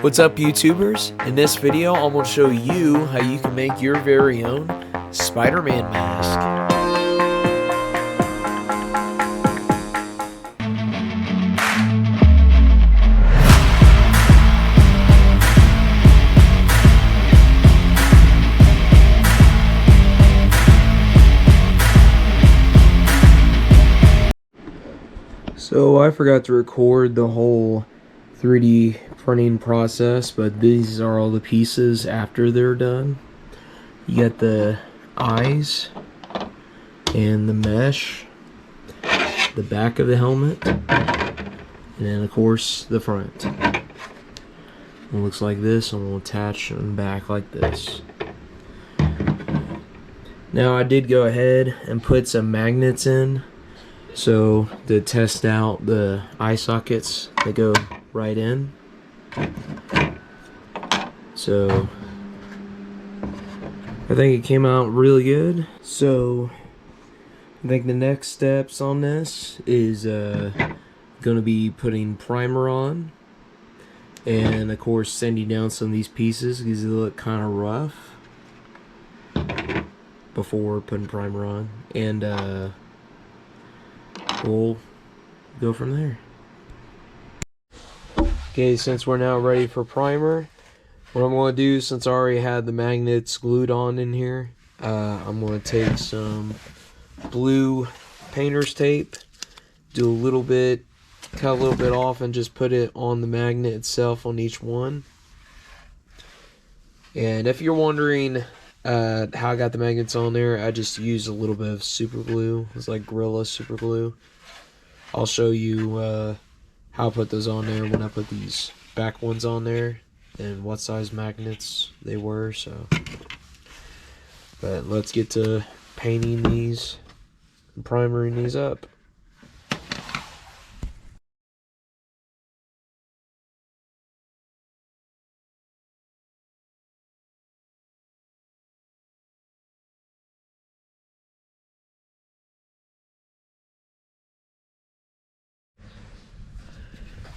What's up, YouTubers? In this video, I'm going to show you how you can make your very own Spider-Man mask. So I forgot to record the whole 3D printing process, but these are all the pieces after they're done. You got the eyes and the mesh, the back of the helmet, and then of course the front. It looks like this, and we'll attach them back like this. Now I did go ahead and put some magnets in, so to test out the eye sockets that go right in. So I think it came out really good. So I think the next steps on this is going to be putting primer on, and of course sanding down some of these pieces because they look kind of rough before putting primer on, and we'll go from there. Okay, since we're now ready for primer, what I'm going to do, since I already had the magnets glued on in here, I'm going to take some blue painter's tape, do a little bit, cut a little bit off, and just put it on the magnet itself on each one. And if you're wondering how I got the magnets on there, I just used a little bit of super glue. It's like Gorilla super glue. I'll show you how I put those on there when I put these back ones on there and what size magnets they were. So, but let's get to painting these and primering these up.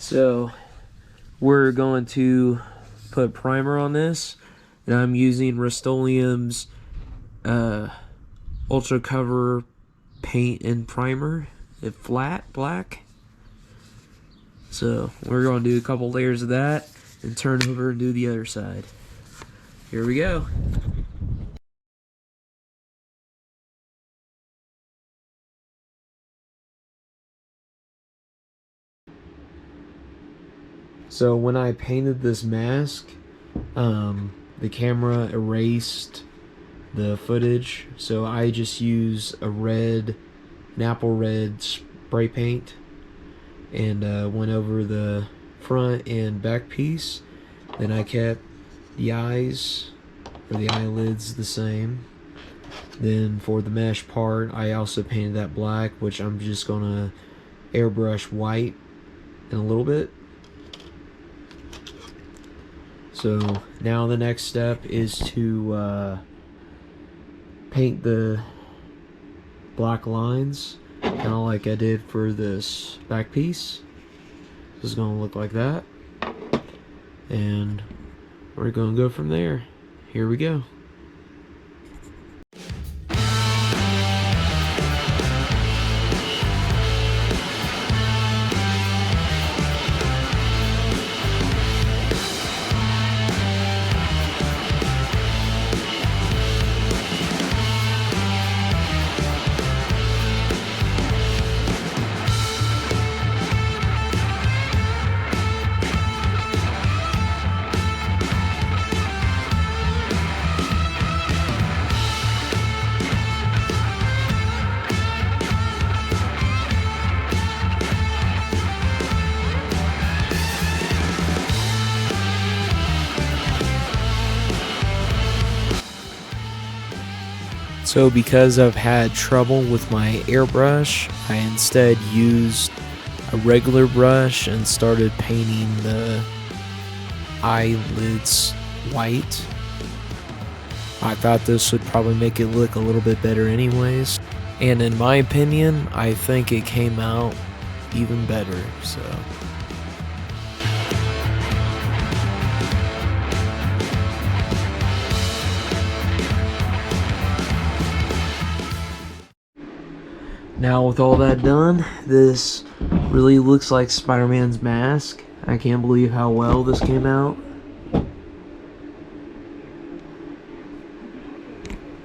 So we're going to put primer on this, and I'm using Rust-Oleum's Ultra Cover paint and primer, it flat black. So we're going to do a couple layers of that and turn over and do the other side. Here we go. So when I painted this mask, the camera erased the footage, so I just used an apple red spray paint, and went over the front and back piece. Then I kept the eyes, or the eyelids, the same. Then for the mesh part, I also painted that black, which I'm just gonna airbrush white in a little bit. So now the next step is to paint the black lines, kind of like I did for this back piece. This is going to look like that, and we're going to go from there. Here we go. So because I've had trouble with my airbrush, I instead used a regular brush and started painting the eyelids white. I thought this would probably make it look a little bit better anyways. And in my opinion, I think it came out even better, so. Now with all that done, this really looks like Spider-Man's mask. I can't believe how well this came out.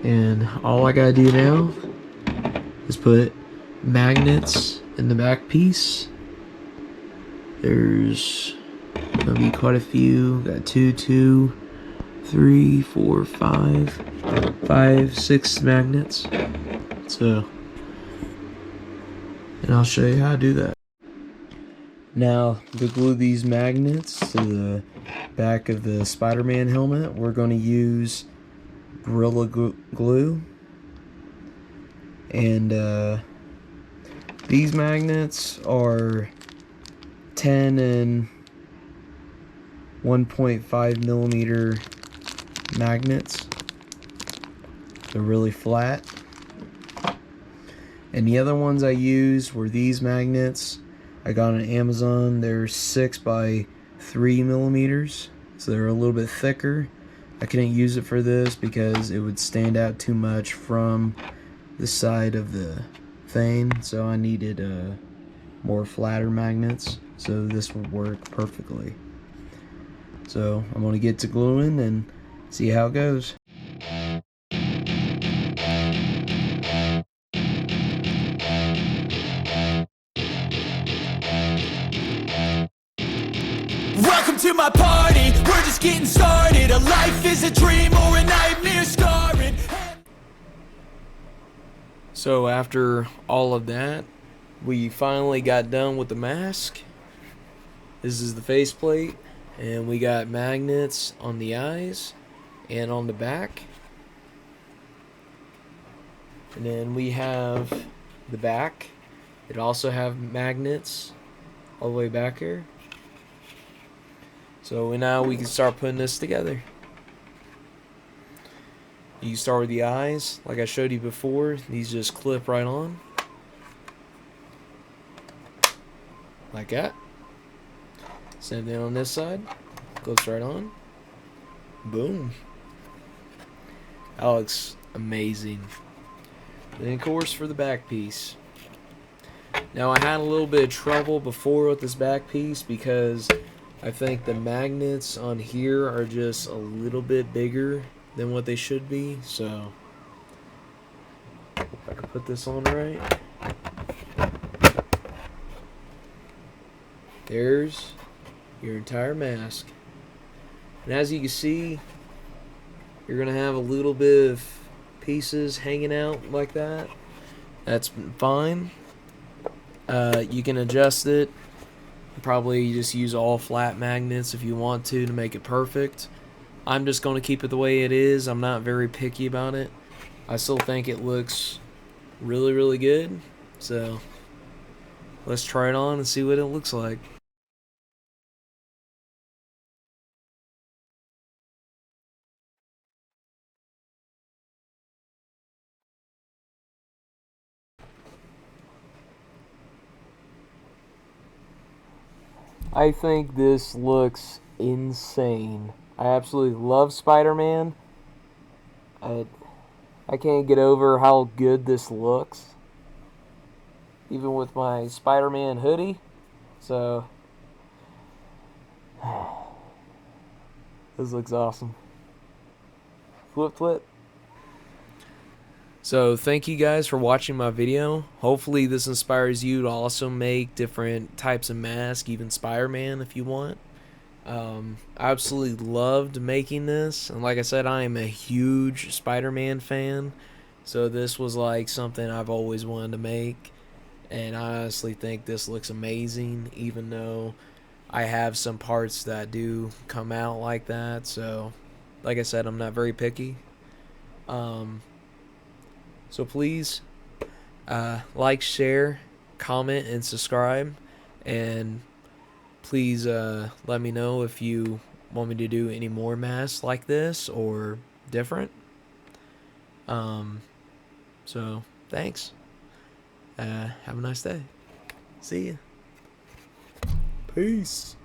And all I gotta do now is put magnets in the back piece. There's gonna be quite a few. Got 2, 3, 4, 5, 6 magnets. So, and I'll show you how to do that. Now, to glue these magnets to the back of the Spider-Man helmet, we're going to use Gorilla Glue. And these magnets are 10 and 1.5 millimeter magnets. They're really flat. And the other ones I used were these magnets I got on Amazon. They're 6 by 3 millimeters, so they're a little bit thicker. I couldn't use it for this because it would stand out too much from the side of the thing, so I needed more flatter magnets, so this would work perfectly. So I'm going to get to gluing and see how it goes. Welcome to my party, we're just getting started. A life is a dream or a nightmare scarring. So after all of that, we finally got done with the mask. This is the faceplate, and we got magnets on the eyes and on the back. And then we have the back. It also have magnets all the way back here. So now we can start putting this together. You start with the eyes, like I showed you before. These just clip right on, like that. Same thing on this side, clips right on. Boom. That looks amazing. Then of course for the back piece. Now I had a little bit of trouble before with this back piece because I think the magnets on here are just a little bit bigger than what they should be, so if I can put this on right. There's your entire mask. And as you can see, you're gonna have a little bit of pieces hanging out like that. That's fine. You can adjust it. Probably just use all flat magnets if you want to make it perfect. I'm just going to keep it the way it is. I'm not very picky about it. I still think it looks really, really good. So let's try it on and see what it looks like. I think this looks insane. I absolutely love Spider-Man. I can't get over how good this looks, even with my Spider-Man hoodie. So this looks awesome. Flip flip. So thank you guys for watching my video. Hopefully this inspires you to also make different types of masks, even Spider-Man if you want. I absolutely loved making this, and like I said, I am a huge Spider-Man fan, so this was like something I've always wanted to make, and I honestly think this looks amazing, even though I have some parts that do come out like that. So like I said, I'm not very picky. So please like, share, comment, and subscribe, and please let me know if you want me to do any more masks like this or different. So thanks. Have a nice day. See ya. Peace.